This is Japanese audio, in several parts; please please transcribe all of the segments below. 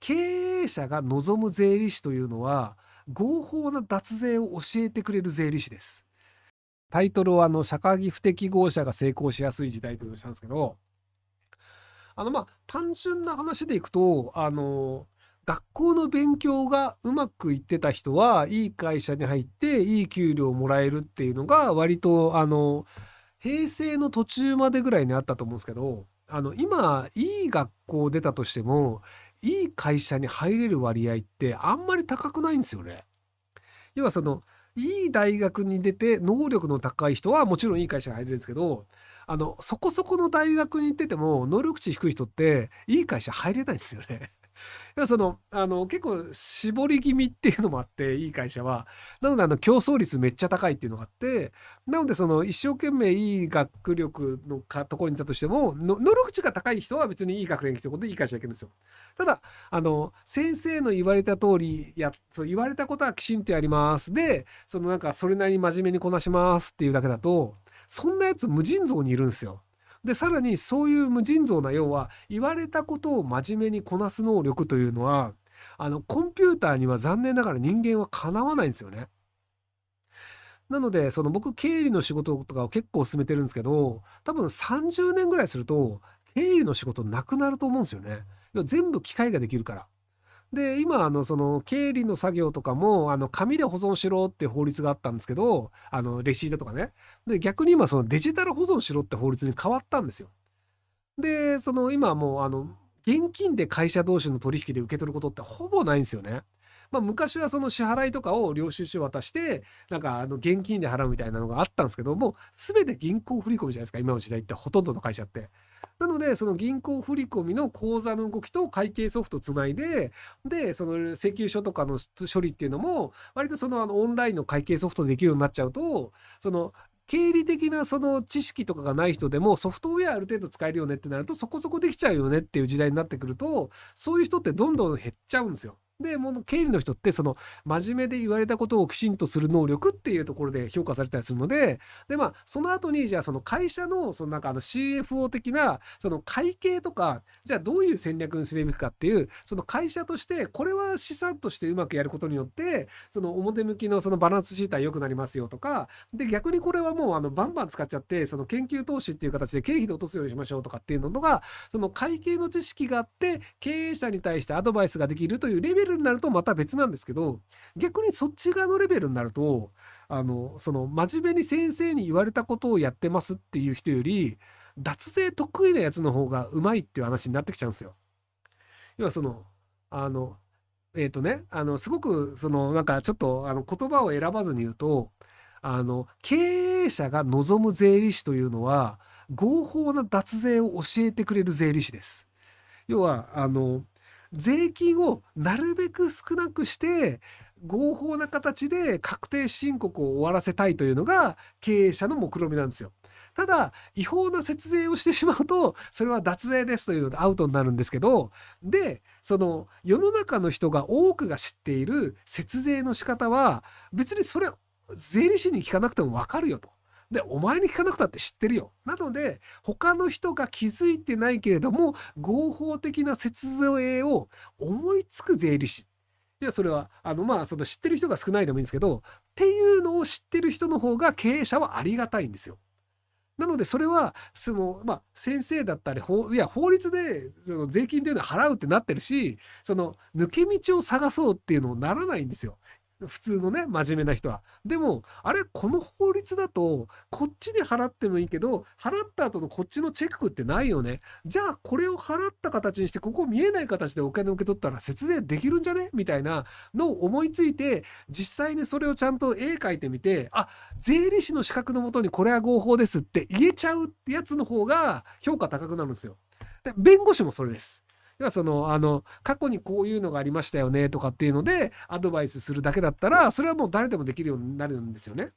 経営者が望む税理士というのは、合法な脱税を教えてくれる税理士です。タイトルを社会不適合者が成功しやすい時代というのをしたんですけど、単純な話でいくと、学校の勉強がうまくいってた人はいい会社に入っていい給料をもらえるっていうのが割と平成の途中までぐらいにあったと思うんですけど、今いい学校出たとしてもいい会社に入れる割合ってあんまり高くないんですよね。要はいい大学に出て能力の高い人はもちろんいい会社に入れるんですけど、そこそこの大学に行ってても能力値低い人っていい会社入れないんですよね。いや結構絞り気味っていうのもあって、いい会社は。なので競争率めっちゃ高いっていうのがあって、なので一生懸命いい学力のところにいたとしても、能力値が高い人は別にいい学年に来てことでいい会社に行けるんですよ。ただ、先生の言われた通り、そう言われたことはきちんとやります。で、それなりに真面目にこなしますっていうだけだと、そんなやつ無尽蔵にいるんですよ。で、さらにそういう無尽蔵な、要は言われたことを真面目にこなす能力というのは、コンピューターには残念ながら人間はかなわないんですよね。なので、僕、経理の仕事とかを結構進めてるんですけど、多分30年ぐらいすると、経理の仕事なくなると思うんですよね。要は全部機械ができるから。で、今、経理の作業とかも、紙で保存しろって法律があったんですけど、レシートとかね。で、逆に今、デジタル保存しろって法律に変わったんですよ。で、今はもう、現金で会社同士の取引で受け取ることってほぼないんですよね。昔はその支払いとかを領収書渡して、現金で払うみたいなのがあったんですけども、全て銀行振込じゃないですか、今の時代ってほとんどの会社って。なので、その銀行振込の口座の動きと会計ソフトつないで、で、その請求書とかの処理っていうのも、割とオンラインの会計ソフトでできるようになっちゃうと、経理的な知識とかがない人でもソフトウェアある程度使えるよねってなるとそこそこできちゃうよねっていう時代になってくると、そういう人ってどんどん減っちゃうんですよ。で、もう経理の人って真面目で言われたことをきちんとする能力っていうところで評価されたりするので、でその後にじゃあ会社のCFO 的な会計とか、じゃあどういう戦略にするべきかっていう、会社としてこれは資産としてうまくやることによって表向きのバランスシートは良くなりますよとか、で逆にこれはもうバンバン使っちゃって研究投資っていう形で経費で落とすようにしましょうとかっていうのが、会計の知識があって経営者に対してアドバイスができるというレベルになるとまた別なんですけど、逆にそっち側のレベルになると真面目に先生に言われたことをやってますっていう人より脱税得意なやつの方がうまいっていう話になってきちゃうんですよ。要はあのすごくちょっと言葉を選ばずに言うと、経営者が望む税理士というのは合法な脱税を教えてくれる税理士です。要は税金をなるべく少なくして合法な形で確定申告を終わらせたいというのが経営者の目論見みなんですよ。ただ違法な節税をしてしまうとそれは脱税ですというのでアウトになるんですけど、で世の中の人が多くが知っている節税の仕方は別にそれ税理士に聞かなくても分かるよと。で、お前に聞かなくたって知ってるよ。なので、他の人が気づいてないけれども、合法的な節税を思いつく税理士。いや、それは、知ってる人が少ないでもいいんですけど、っていうのを知ってる人の方が経営者はありがたいんですよ。なので、それは、先生だったり、法律で税金というのは払うってなってるし、抜け道を探そうっていうのにならないんですよ。普通のね、真面目な人は。でも、あれ、この法律だと、こっちに払ってもいいけど、払った後のこっちのチェックってないよね。じゃあ、これを払った形にして、ここ見えない形でお金を受け取ったら節税できるんじゃねみたいなのを思いついて、実際にそれをちゃんと絵描いてみて、あ、税理士の資格のもとにこれは合法ですって言えちゃうやつの方が評価高くなるんですよ。で、弁護士もそれです。要は過去にこういうのがありましたよねとかっていうのでアドバイスするだけだったらそれはもう誰でもできるようになるんですよね。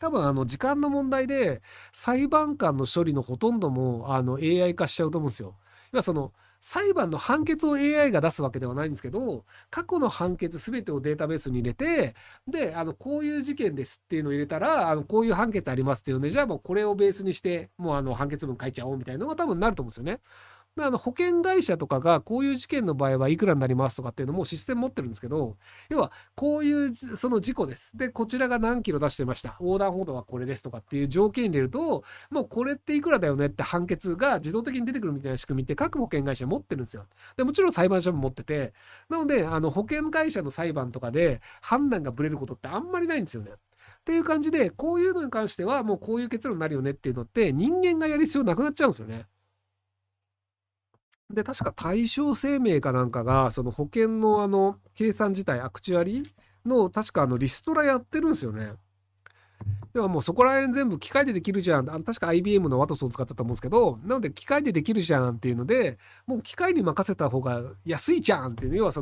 多分時間の問題で裁判官の処理のほとんどもAI 化しちゃうと思うんですよ。要は裁判の判決を AI が出すわけではないんですけど、過去の判決すべてをデータベースに入れて、でこういう事件ですっていうのを入れたらこういう判決ありますっていうので、じゃあもうこれをベースにしてもう判決文書いちゃおうみたいなのが多分なると思うんですよね。保険会社とかがこういう事件の場合はいくらになりますとかっていうのもシステム持ってるんですけど、要はこういうその事故です。で、こちらが何キロ出してました。横断歩道はこれですとかっていう条件入れると、もうこれっていくらだよねって判決が自動的に出てくるみたいな仕組みって各保険会社持ってるんですよ。で、もちろん裁判所も持ってて、なので、保険会社の裁判とかで判断がぶれることってあんまりないんですよね。っていう感じで、こういうのに関してはもうこういう結論になるよねっていうのって人間がやる必要なくなっちゃうんですよね。で、確か大正生命かなんかが、その保険の計算自体、アクチュアリの、確かリストラやってるんですよね。要はもうそこら辺全部機械でできるじゃん。確か IBM のワトソン使ったと思うんですけど、なので機械でできるじゃんっていうので、もう機械に任せた方が安いじゃんっていう、要はそ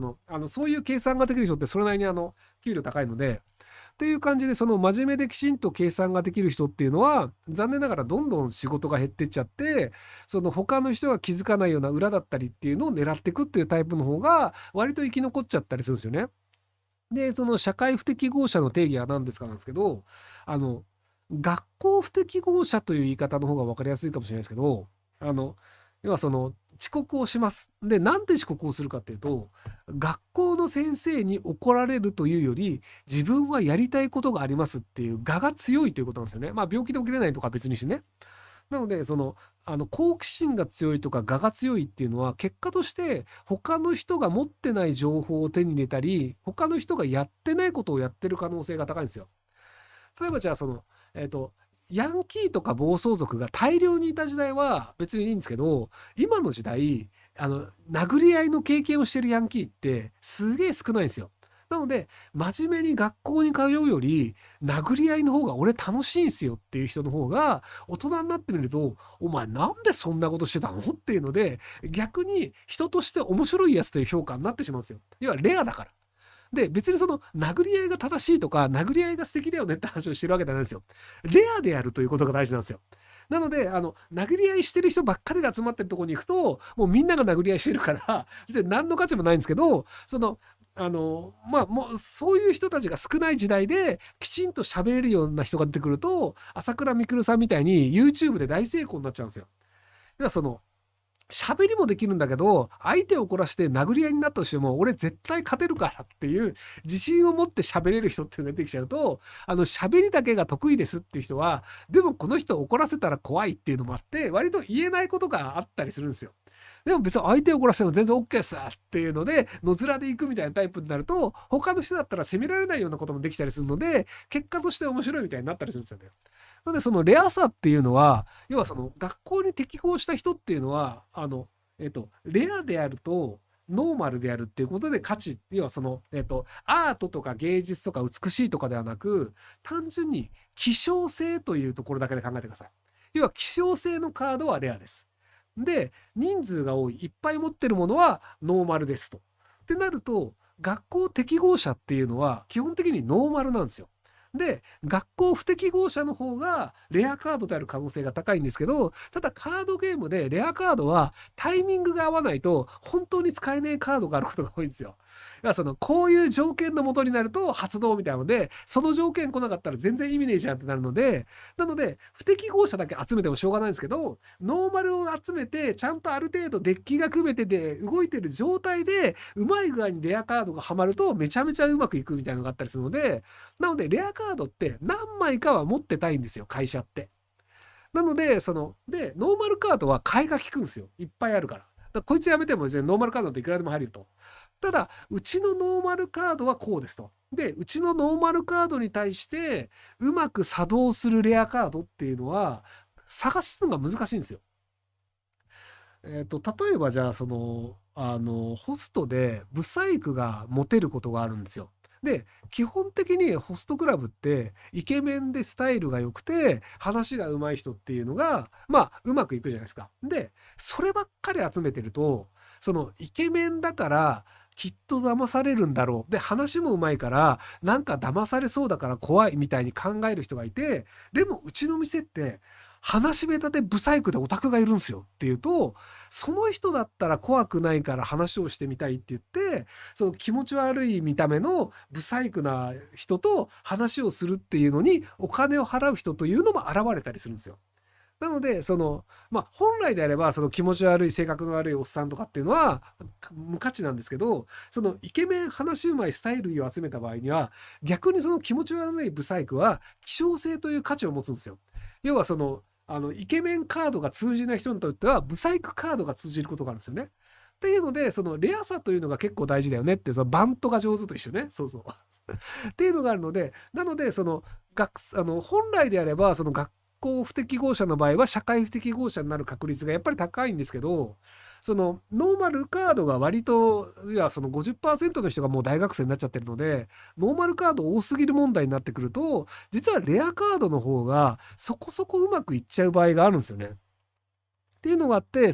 ういう計算ができる人ってそれなりに給料高いので、っていう感じで、その真面目できちんと計算ができる人っていうのは残念ながらどんどん仕事が減ってっちゃって、その他の人が気づかないような裏だったりっていうのを狙っていくっていうタイプの方が割と生き残っちゃったりするんですよね。で、その社会不適合者の定義は何ですかなんですけど、あの学校不適合者という言い方の方が分かりやすいかもしれないですけど、要は遅刻をします。で、なんで遅刻をするかっていうと、学校の先生に怒られるというより、自分はやりたいことがありますっていう我が強いということなんですよね。まあ病気で起きれないとかは別にしてね。なので、好奇心が強いとか我が強いっていうのは、結果として他の人が持ってない情報を手に入れたり、他の人がやってないことをやってる可能性が高いんですよ。例えばじゃあヤンキーとか暴走族が大量にいた時代は別にいいんですけど、今の時代殴り合いの経験をしてるヤンキーってすげえ少ないんですよ。なので真面目に学校に通うより殴り合いの方が俺楽しいんすよっていう人の方が大人になってみると、お前なんでそんなことしてたのっていうので、逆に人として面白いやつという評価になってしまうんですよ。要はレアだから。で、別に殴り合いが正しいとか、殴り合いが素敵だよねって話をしてるわけじゃないんですよ。レアであるということが大事なんですよ。なので、殴り合いしてる人ばっかりが集まってるところに行くと、もうみんなが殴り合いしてるから、別に何の価値もないんですけど、まあ、もう、そういう人たちが少ない時代で、きちんと喋れるような人が出てくると、朝倉未来さんみたいに YouTube で大成功になっちゃうんですよ。要は喋りもできるんだけど、相手を怒らして殴り合いになったとしても、俺絶対勝てるからっていう自信を持って喋れる人っていうのが出てきちゃうと、喋りだけが得意ですっていう人は、でもこの人を怒らせたら怖いっていうのもあって、割と言えないことがあったりするんですよ。でも別に相手を怒らせても全然 OK っすっていうので、野面で行くみたいなタイプになると、他の人だったら責められないようなこともできたりするので、結果として面白いみたいになったりするんですよね。なのでそのレアさっていうのは、要は学校に適合した人っていうのは、レアであるとノーマルであるっていうことで価値、要はアートとか芸術とか美しいとかではなく、単純に希少性というところだけで考えてください。要は希少性のカードはレアです。で、人数が多い、いっぱい持ってるものはノーマルですと。ってなると、学校適合者っていうのは基本的にノーマルなんですよ。で、学校不適合者の方がレアカードである可能性が高いんですけど、ただカードゲームでレアカードはタイミングが合わないと本当に使えないカードがあることが多いんですよ。要はこういう条件のもとになると発動みたいなので、その条件来なかったら全然意味ねえじゃんってなるので、なので不適合者だけ集めてもしょうがないんですけど、ノーマルを集めてちゃんとある程度デッキが組めてて動いてる状態でうまい具合にレアカードがはまるとめちゃめちゃうまくいくみたいなのがあったりするので、なのでレアカードって何枚かは持ってたいんですよ、会社って。なのでノーマルカードは買いが利くんですよ、いっぱいあるから。こいつやめてもノーマルカードっていくらでも入ると。ただ、うちのノーマルカードはこうですと。で、うちのノーマルカードに対して、うまく作動するレアカードっていうのは、探すのが難しいんですよ。例えばじゃあ、ホストでブサイクがモテることがあるんですよ。で、基本的にホストクラブってイケメンでスタイルが良くて話が上手い人っていうのがまあうまくいくじゃないですか。で、そればっかり集めてると、イケメンだからきっと騙されるんだろう。で、話も上手いからなんか騙されそうだから怖いみたいに考える人がいて、でもうちの店って話し下手でブサイクでオタクがいるんですよっていうと、その人だったら怖くないから話をしてみたいって言って、その気持ち悪い見た目のブサイクな人と話をするっていうのにお金を払う人というのも現れたりするんですよ。なので本来であればその気持ち悪い性格の悪いおっさんとかっていうのは無価値なんですけど、そのイケメン話しうまいスタイルを集めた場合には逆にその気持ち悪いブサイクは希少性という価値を持つんですよ。要はイケメンカードが通じない人にとってはブサイクカードが通じることがあるんですよね。っていうのでそのレアさというのが結構大事だよねって、そのバントが上手と一緒ね。そうそうっていうのがあるので、なので本来であればその学校不適合者の場合は社会不適合者になる確率がやっぱり高いんですけど、そのノーマルカードが割といやその 50% の人がもう大学生になっちゃってるので、ノーマルカード多すぎる問題になってくると実はレアカードの方がそこそこうまくいっちゃう場合があるんですよね。っていうのがあって、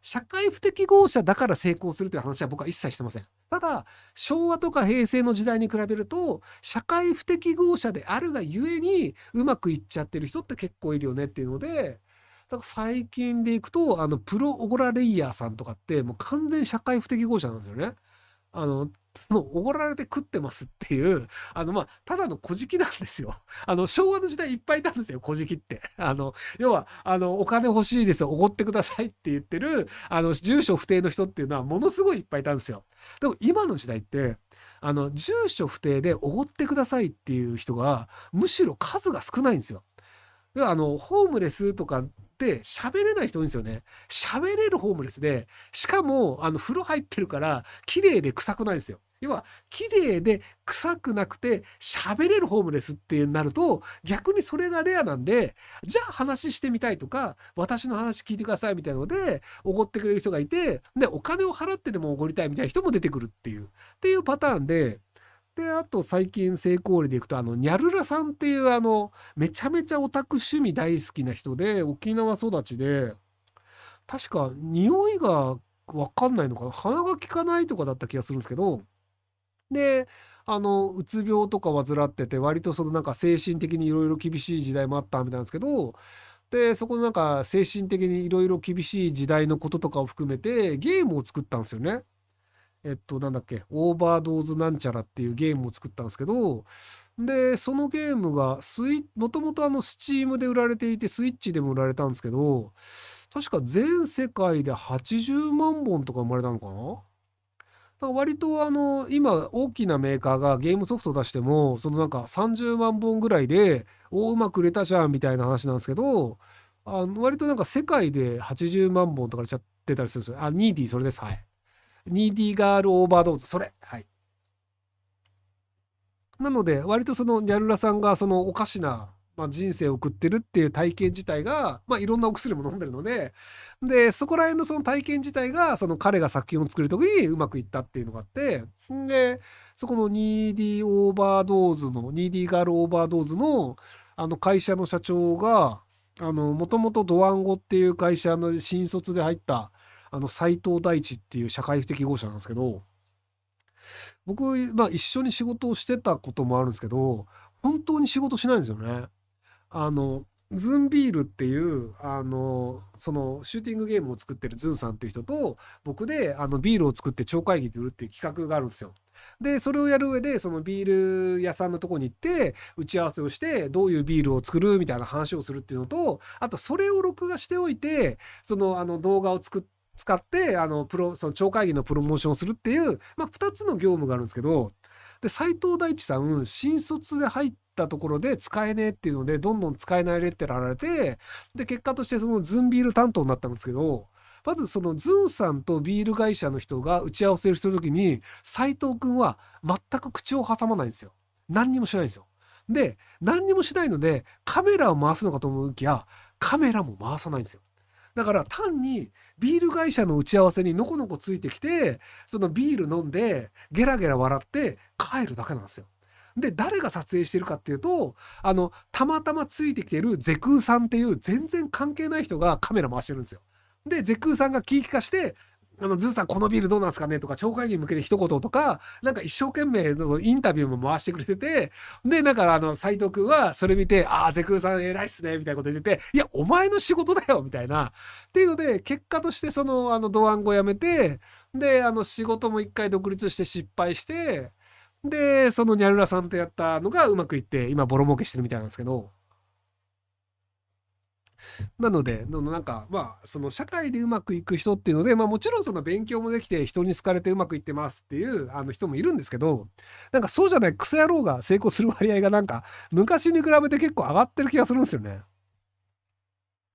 社会不適合者だから成功するという話は僕は一切してません。ただ昭和とか平成の時代に比べると社会不適合者であるがゆえにうまくいっちゃってる人って結構いるよねっていうので、だから最近でいくとプロオゴラレイヤーさんとかってもう完全社会不適合者なんですよね。あの、おごられて食ってますっていう、ただの小じなんですよ。昭和の時代いっぱいいたんですよ、小じって。要は、お金欲しいです、おごってくださいって言ってる、住所不定の人っていうのはものすごいいっぱいいたんですよ。でも今の時代って、住所不定でおごってくださいっていう人が、むしろ数が少ないんですよ。要はホームレスとかって喋れない人多いんですよね。喋れるホームレスで、しかも風呂入ってるから綺麗で臭くないんですよ。要は綺麗で臭くなくて喋れるホームレスってなると逆にそれがレアなんで、じゃあ話してみたいとか私の話聞いてくださいみたいなのでおごってくれる人がいて、でお金を払ってでもおごりたいみたいな人も出てくるっていうパターンで。で、あと最近成功例でいくと、ニャルラさんっていうめちゃめちゃオタク趣味大好きな人で、沖縄育ちで、確か匂いがわかんないのかな、鼻が利かないとかだった気がするんですけど、で、うつ病とか患ってて、割となんか精神的にいろいろ厳しい時代もあったみたいなんですけど、で、そこのなんか精神的にいろいろ厳しい時代のこととかを含めてゲームを作ったんですよね。なんだっけ、オーバードーズなんちゃらっていうゲームを作ったんですけど、で、そのゲームがもともとスチームで売られていて、スイッチでも売られたんですけど、確か全世界で80万本とか生まれたのかな。だから割と今大きなメーカーがゲームソフト出しても、そのなんか30万本ぐらいで、うまく売れたじゃんみたいな話なんですけど、割となんか世界で80万本とか売れちゃってたりするんですよ。ニーディーそれです。はい。ニーディーガールオーバードーズ、それ。はい。なので、割とニャルラさんがおかしな、人生を送ってるっていう体験自体が、いろんなお薬も飲んでるので、で、そこら辺のその体験自体が、彼が作品を作る時にうまくいったっていうのがあって、で、そこのニーディーガールオーバードーズの、会社の社長が、もともとドワンゴっていう会社の新卒で入った、斉藤大地っていう社会不適合者なんですけど、僕、一緒に仕事をしてたこともあるんですけど、本当に仕事しないんですよね。ズンビールっていう、シューティングゲームを作ってるズンさんっていう人と、僕で、ビールを作って超会議で売るっていう企画があるんですよ。で、それをやる上で、そのビール屋さんのとこに行って、打ち合わせをして、どういうビールを作るみたいな話をするっていうのと、あと、それを録画しておいて、動画を使って、その超会議のプロモーションをするっていう、2つの業務があるんですけど、で、斉藤大地さん、新卒で入ったところで使えねえっていうので、どんどん使えないレッテル貼られて、で、結果としてそのズンビール担当になったんですけど、まずそのズンさんとビール会社の人が打ち合わせをしてる時に、斉藤君は全く口を挟まないんですよ。何にもしないんですよ。で、何にもしないので、カメラを回すのかと思いきや、カメラも回さないんですよ。だから単にビール会社の打ち合わせにのこのこついてきて、そのビール飲んでゲラゲラ笑って帰るだけなんですよ。で、誰が撮影してるかっていうと、たまたまついてきてるゼクーさんっていう全然関係ない人がカメラ回してるんですよ。で、ゼクーさんが聞き化して、ズーさんこのビールどうなんですかねとか、超会議に向けて一言とか、なんか一生懸命インタビューも回してくれてて、で、なんか斉藤くんはそれ見て、ゼクーさん偉いっすね、みたいなこと言ってて、いや、お前の仕事だよ、みたいな。っていうので、結果としてドワンゴ辞めて、で、仕事も一回独立して失敗して、で、そのニャルラさんとやったのがうまくいって、今ボロ儲けしてるみたいなんですけど、なので、なんか、まあ、その社会でうまくいく人っていうので、まあもちろんその勉強もできて人に好かれてうまくいってますっていう人もいるんですけど、なんかそうじゃないクソ野郎が成功する割合がなんか昔に比べて結構上がってる気がするんですよね。